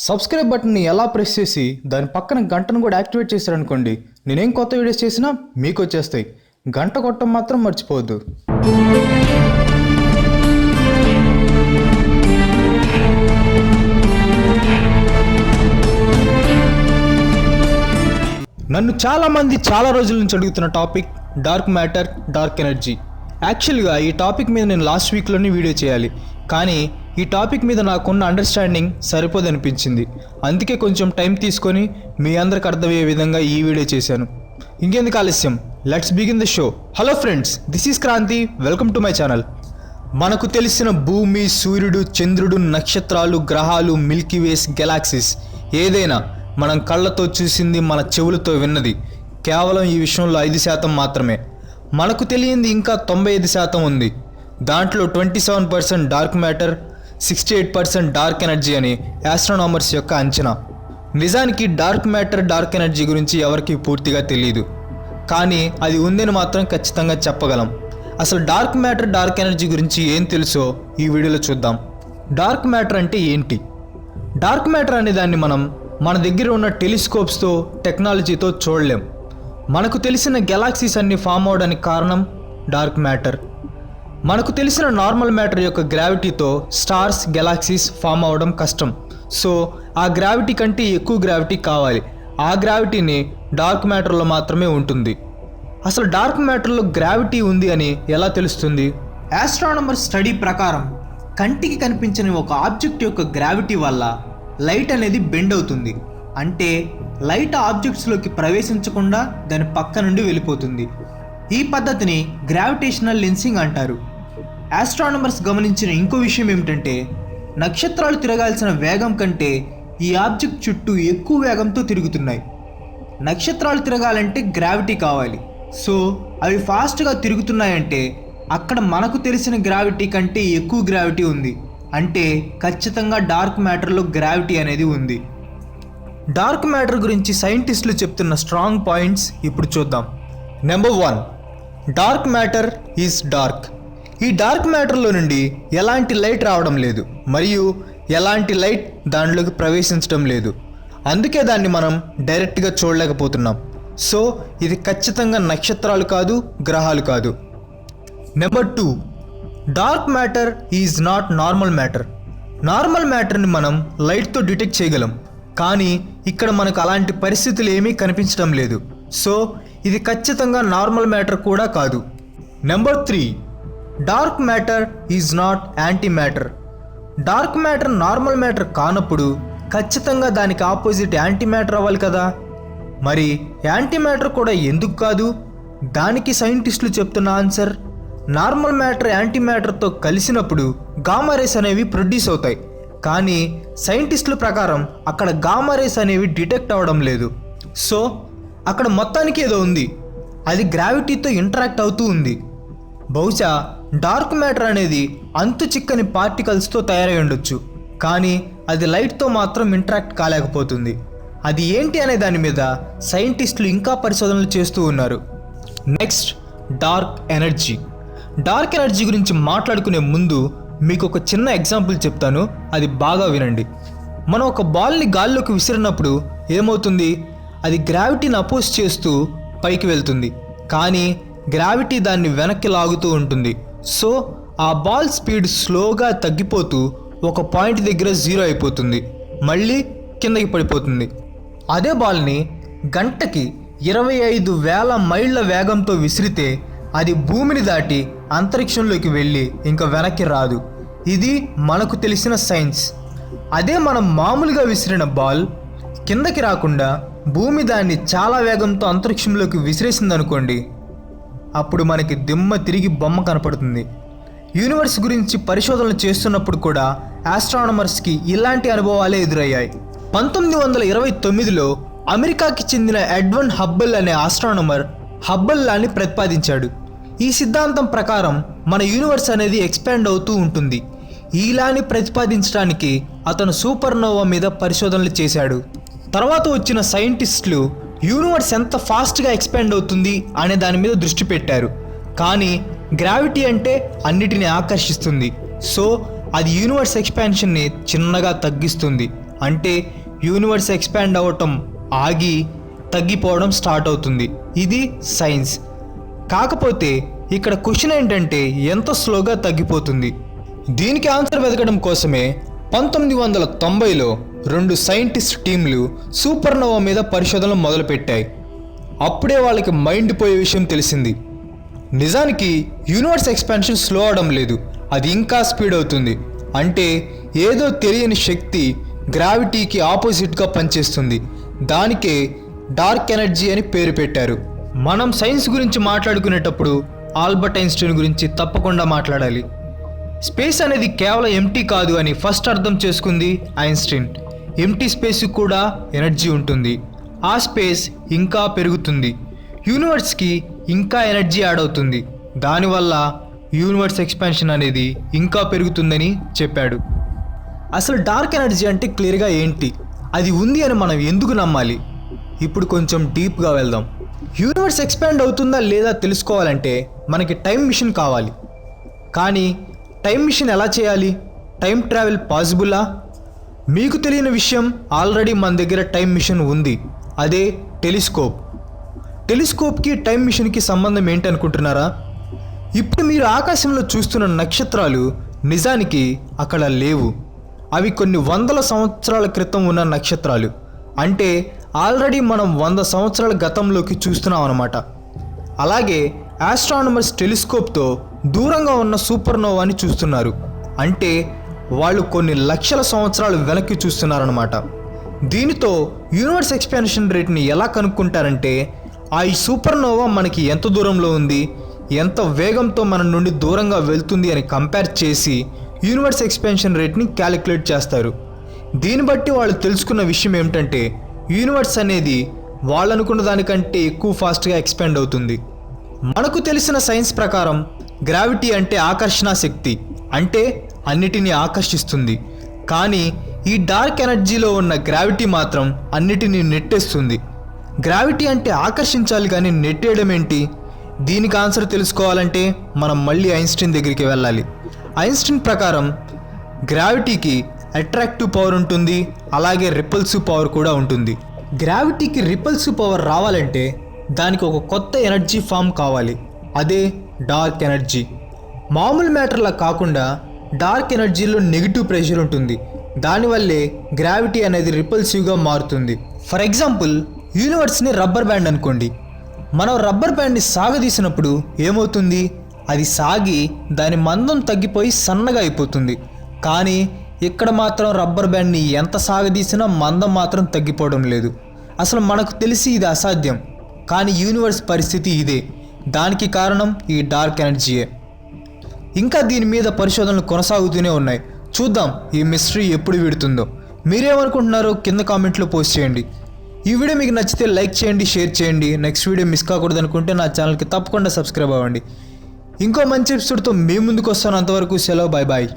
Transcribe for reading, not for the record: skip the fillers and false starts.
Subscribe బటన్ని ఎలా press చేసి దాని పక్కన గంటను కూడా యాక్టివేట్ చేశారనుకోండి, నేనేం కొత్త వీడియోస్ చేసినా మీకు వచ్చేస్తాయి. గంట కొట్టడం మాత్రం మర్చిపోవద్దు. నన్ను చాలామంది చాలా రోజుల నుంచి అడుగుతున్న topic dark matter, dark energy. యాక్చువల్గా ఈ టాపిక్ మీద నేను లాస్ట్ వీక్లోనే వీడియో చేయాలి, కానీ ఈ టాపిక్ మీద నాకున్న అండర్స్టాండింగ్ సరిపోదనిపించింది. అందుకే కొంచెం టైం తీసుకొని మీ అందరికి అర్థమయ్యే విధంగా ఈ వీడియో చేశాను. ఇంకెందుకు ఆలస్యం, let's begin the show. Hello friends, this is Kranti, welcome to my channel. మనకు తెలిసిన భూమి, సూర్యుడు, చంద్రుడు, నక్షత్రాలు, గ్రహాలు, మిల్కీవేస్, గెలాక్సీస్ ఏదైనా మనం కళ్ళతో చూసింది, మన చెవులతో విన్నది కేవలం ఈ విషయంలో 5% మాత్రమే. మనకు తెలియంది ఇంకా 95% ఉంది. దాంట్లో 27% డార్క్ మ్యాటర్, 68% డార్క్ ఎనర్జీ అని ఆస్ట్రోనామర్స్ యొక్క అంచనా. నిజానికి డార్క్ మ్యాటర్, డార్క్ ఎనర్జీ గురించి ఎవరికీ పూర్తిగా తెలియదు, కానీ అది ఉందని మాత్రం ఖచ్చితంగా చెప్పగలం. అసలు డార్క్ మ్యాటర్, డార్క్ ఎనర్జీ గురించి ఏం తెలుసో ఈ వీడియోలో చూద్దాం. డార్క్ మ్యాటర్ అంటే ఏంటి? డార్క్ మ్యాటర్ అనే దాన్ని మనం మన దగ్గర ఉన్న టెలిస్కోప్స్తో, టెక్నాలజీతో చూడలేం. మనకు తెలిసిన గెలాక్సీస్ అన్ని ఫామ్ అవడానికి కారణం డార్క్ మ్యాటర్. మనకు తెలిసిన నార్మల్ మ్యాటర్ యొక్క గ్రావిటీతో స్టార్స్, గెలాక్సీస్ ఫామ్ అవ్వడం కష్టం. సో ఆ గ్రావిటీ కంటే ఎక్కువ గ్రావిటీ కావాలి. ఆ గ్రావిటీని డార్క్ మ్యాటర్లో మాత్రమే ఉంటుంది. అసలు డార్క్ మ్యాటర్లో గ్రావిటీ ఉంది అని ఎలా తెలుస్తుంది? ఆస్ట్రానమర్ స్టడీ ప్రకారం కంటికి కనిపించని ఒక ఆబ్జెక్ట్ యొక్క గ్రావిటీ వల్ల లైట్ అనేది బెండ్ అవుతుంది. అంటే లైట్ ఆబ్జెక్ట్స్లోకి ప్రవేశించకుండా దాని పక్క నుండి వెళ్ళిపోతుంది. ఈ పద్ధతిని గ్రావిటేషనల్ లెన్సింగ్ అంటారు. ఆస్ట్రానమర్స్ గమనించిన ఇంకో విషయం ఏమిటంటే, నక్షత్రాలు తిరగాల్సిన వేగం కంటే ఈ ఆబ్జెక్ట్ చుట్టూ ఎక్కువ వేగంతో తిరుగుతున్నాయి. నక్షత్రాలు తిరగాలంటే గ్రావిటీ కావాలి. సో అవి ఫాస్ట్గా తిరుగుతున్నాయంటే అక్కడ మనకు తెలిసిన గ్రావిటీ కంటే ఎక్కువ గ్రావిటీ ఉంది. అంటే ఖచ్చితంగా డార్క్ మ్యాటర్లో గ్రావిటీ అనేది ఉంది. డార్క్ మ్యాటర్ గురించి సైంటిస్టులు చెప్తున్న స్ట్రాంగ్ పాయింట్స్ ఇప్పుడు చూద్దాం. Number 1, dark matter is dark. ఈ డార్క్ మ్యాటర్లో నుండి ఎలాంటి లైట్ రావడం లేదు, మరియు ఎలాంటి లైట్ దానిలోకి ప్రవేశించడం లేదు. అందుకే దాన్ని మనం డైరెక్ట్గా చూడలేకపోతున్నాం. సో ఇది ఖచ్చితంగా నక్షత్రాలు కాదు, గ్రహాలు కాదు. Number 2, dark matter is not normal matter. Normal మ్యాటర్ని మనం లైట్తో డిటెక్ట్ చేయగలం, కానీ ఇక్కడ మనకు అలాంటి పరిస్థితులు ఏమీ కనిపించడం లేదు. సో ఇది ఖచ్చితంగా నార్మల్ మ్యాటర్ కూడా కాదు. Number 3, dark matter is not anti matter. Dark matter normal matter కానప్పుడు ఖచ్చితంగా దానికి ఆపోజిట్ యాంటీ మ్యాటర్ అవ్వాలి కదా. మరి యాంటీ మ్యాటర్ కూడా ఎందుకు కాదు? దానికి సైంటిస్టులు చెప్తున్న ఆన్సర్, నార్మల్ మ్యాటర్ యాంటీ మ్యాటర్తో కలిసినప్పుడు గామా రేస్ అనేవి ప్రొడ్యూస్ అవుతాయి. కానీ సైంటిస్టుల ప్రకారం అక్కడ గామా రేస్ అనేవి డిటెక్ట్ అవ్వడం లేదు. సో అక్కడ మొత్తానికి ఏదో ఉంది, అది గ్రావిటీతో ఇంటరాక్ట్ అవుతూ ఉంది. బహుశా డార్క్ మ్యాటర్ అనేది అంతు చిక్కని పార్టికల్స్తో తయారై ఉండొచ్చు, కానీ అది లైట్తో మాత్రం ఇంటరాక్ట్ కాలేకపోతుంది. అది ఏంటి అనే దాని మీద సైంటిస్టులు ఇంకా పరిశోధనలు చేస్తూ ఉన్నారు. Next, dark energy. Dark energy గురించి మాట్లాడుకునే ముందు మీకు ఒక చిన్న ఎగ్జాంపుల్ చెప్తాను, అది బాగా వినండి. మనం ఒక బాల్ని గాల్లోకి విసిరినప్పుడు ఏమవుతుంది? అది గ్రావిటీని అపోజ్ చేస్తూ పైకి వెళ్తుంది, కానీ గ్రావిటీ దాన్ని వెనక్కి లాగుతూ ఉంటుంది. సో ఆ బాల్ స్పీడ్ స్లోగా తగ్గిపోతూ ఒక పాయింట్ దగ్గర 0 అయిపోతుంది, మళ్ళీ కిందకి పడిపోతుంది. అదే బాల్ని గంటకి 25,000 మైళ్ళ వేగంతో విసిరితే అది భూమిని దాటి అంతరిక్షంలోకి వెళ్ళి ఇంకా వెనక్కి రాదు. ఇది మనకు తెలిసిన సైన్స్. అదే మనం మామూలుగా విసిరిన బాల్ కిందకి రాకుండా భూమి దాన్ని చాలా వేగంతో అంతరిక్షంలోకి విసిరేసిందనుకోండి, అప్పుడు మనకి దిమ్మ తిరిగి బొమ్మ కనపడుతుంది. యూనివర్స్ గురించి పరిశోధనలు చేస్తున్నప్పుడు కూడా ఆస్ట్రానమర్స్కి ఇలాంటి అనుభవాలే ఎదురయ్యాయి. 1929లో అమెరికాకి చెందిన ఎడ్విన్ హబ్బల్ అనే ఆస్ట్రానమర్ హబ్బల్ లాని ప్రతిపాదించాడు. ఈ సిద్ధాంతం ప్రకారం మన యూనివర్స్ అనేది ఎక్స్పాండ్ అవుతూ ఉంటుంది. ఈ లాని ప్రతిపాదించడానికి అతను సూపర్నోవా మీద పరిశోధనలు చేశాడు. తర్వాత వచ్చిన సైంటిస్టులు యూనివర్స్ ఎంత ఫాస్ట్గా ఎక్స్పాండ్ అవుతుంది అనే దాని మీద దృష్టి పెట్టారు. కానీ గ్రావిటీ అంటే అన్నిటిని ఆకర్షిస్తుంది. సో అది యూనివర్స్ ఎక్స్పాన్షన్ని చిన్నగా తగ్గిస్తుంది. అంటే యూనివర్స్ ఎక్స్పాండ్ అవ్వటం ఆగి తగ్గిపోవడం స్టార్ట్ అవుతుంది. ఇది సైన్స్. కాకపోతే ఇక్కడ క్వశ్చన్ ఏంటంటే ఎంత స్లోగా తగ్గిపోతుంది? దీనికి ఆన్సర్ వెతకడం కోసమే 1990లో 2 సైంటిస్ట్ టీంలు సూపర్నోవా మీద పరిశోధనలు మొదలుపెట్టాయి. అప్పుడే వాళ్ళకి మైండ్ పోయే విషయం తెలిసింది. నిజానికి యూనివర్స్ ఎక్స్పాన్షన్ స్లో అవడం లేదు, అది ఇంకా స్పీడ్ అవుతుంది. అంటే ఏదో తెలియని శక్తి గ్రావిటీకి ఆపోజిట్గా పనిచేస్తుంది. దానికే డార్క్ ఎనర్జీ అని పేరు పెట్టారు. మనం సైన్స్ గురించి మాట్లాడుకునేటప్పుడు ఆల్బర్ట్ ఐన్స్టీన్ గురించి తప్పకుండా మాట్లాడాలి. స్పేస్ అనేది కేవలం ఎంటీ కాదు అని ఫస్ట్ అర్థం చేసుకుంది ఐన్స్టీన్. ఎంటీ స్పేస్కి కూడా ఎనర్జీ ఉంటుంది. ఆ స్పేస్ ఇంకా పెరుగుతుంది, యూనివర్స్కి ఇంకా ఎనర్జీ యాడ్ అవుతుంది. దానివల్ల యూనివర్స్ ఎక్స్పాన్షన్ అనేది ఇంకా పెరుగుతుందని చెప్పాడు. అసలు డార్క్ ఎనర్జీ అంటే క్లియర్గా ఏంటి, అది ఉంది అని మనం ఎందుకు నమ్మాలి? ఇప్పుడు కొంచెం డీప్గా వెళ్దాం. యూనివర్స్ ఎక్స్పాండ్ అవుతుందా లేదా తెలుసుకోవాలంటే మనకి టైం మిషన్ కావాలి. కానీ టైం మిషన్ ఎలా చేయాలి? టైం ట్రావెల్ పాసిబులా? మీకు తెలియని విషయం, ఆల్రెడీ మన దగ్గర టైం మిషన్ ఉంది. అదే టెలిస్కోప్. టెలిస్కోప్కి టైం మిషన్కి సంబంధం ఏంటనుకుంటున్నారా? ఇప్పుడు మీరు ఆకాశంలో చూస్తున్న నక్షత్రాలు నిజానికి అక్కడ లేవు. అవి కొన్ని వందల సంవత్సరాల క్రితం ఉన్న నక్షత్రాలు. అంటే ఆల్రెడీ మనం 100 సంవత్సరాల గతంలోకి చూస్తున్నాం అన్నమాట. అలాగే ఆస్ట్రానమర్స్ టెలిస్కోప్తో దూరంగా ఉన్న సూపర్నోవాని చూస్తున్నారు. అంటే వాళ్ళు కొన్ని లక్షల సంవత్సరాలు వెనక్కి చూస్తున్నారన్నమాట. దీనితో యూనివర్స్ ఎక్స్పాన్షన్ రేట్ని ఎలా కనుక్కుంటారంటే ఆ ఈ సూపర్నోవా మనకి ఎంత దూరంలో ఉంది, ఎంత వేగంతో మన నుండి దూరంగా వెళ్తుంది అని కంపేర్ చేసి యూనివర్స్ ఎక్స్పాన్షన్ రేట్ని క్యాలిక్యులేట్ చేస్తారు. దీన్ని బట్టి వాళ్ళు తెలుసుకున్న విషయం ఏమిటంటే యూనివర్స్ అనేది వాళ్ళు అనుకున్న దానికంటే ఎక్కువ ఫాస్ట్గా ఎక్స్పాండ్ అవుతుంది. మనకు తెలిసిన సైన్స్ ప్రకారం గ్రావిటీ అంటే ఆకర్షణ శక్తి, అంటే అన్నిటినీ ఆకర్షిస్తుంది. కానీ ఈ డార్క్ ఎనర్జీలో ఉన్న గ్రావిటీ మాత్రం అన్నిటినీ నెట్టేస్తుంది. గ్రావిటీ అంటే ఆకర్షించాలి కానీ నెట్టేయడం ఏంటి? దీనికి ఆన్సర్ తెలుసుకోవాలంటే మనం మళ్ళీ ఐన్స్టీన్ దగ్గరికి వెళ్ళాలి. ఐన్స్టీన్ ప్రకారం గ్రావిటీకి అట్రాక్టివ్ పవర్ ఉంటుంది, అలాగే రిపల్సివ్ పవర్ కూడా ఉంటుంది. గ్రావిటీకి రిపల్సివ్ పవర్ రావాలంటే దానికి ఒక కొత్త ఎనర్జీ ఫామ్ కావాలి. అదే డార్క్ ఎనర్జీ. మామూలు మ్యాటర్లా కాకుండా డార్క్ ఎనర్జీలో నెగిటివ్ ప్రెషర్ ఉంటుంది. దానివల్లే గ్రావిటీ అనేది రిపల్సివ్గా మారుతుంది. ఫర్ ఎగ్జాంపుల్, యూనివర్స్ని రబ్బర్ బ్యాండ్ అనుకోండి. మనం రబ్బర్ బ్యాండ్ని సాగదీసినప్పుడు ఏమవుతుంది? అది సాగి దాని మందం తగ్గిపోయి సన్నగా అయిపోతుంది. కానీ ఇక్కడ మాత్రం రబ్బర్ బ్యాండ్ని ఎంత సాగదీసినా మందం మాత్రం తగ్గిపోవడం లేదు. అసలు మనకు తెలిసి ఇది అసాధ్యం, కానీ యూనివర్స్ పరిస్థితి ఇదే. దానికి కారణం ఈ డార్క్ ఎనర్జీయే. ఇంకా దీని మీద పరిశోధనలు కొనసాగుతూనే ఉన్నాయి. చూద్దాం ఈ మిస్టరీ ఎప్పుడు విడుతుందో. మీరేమనుకుంటున్నారో కింద కామెంట్లో పోస్ట్ చేయండి. ఈ వీడియో మీకు నచ్చితే లైక్ చేయండి, షేర్ చేయండి. నెక్స్ట్ వీడియో మిస్ కాకూడదు అనుకుంటే నా ఛానల్కి తప్పకుండా సబ్స్క్రైబ్ అవ్వండి. ఇంకో మంచి ఎపిసోడ్తో మీ ముందుకు వస్తాను. అంతవరకు సెలవు, బాయ్ బాయ్.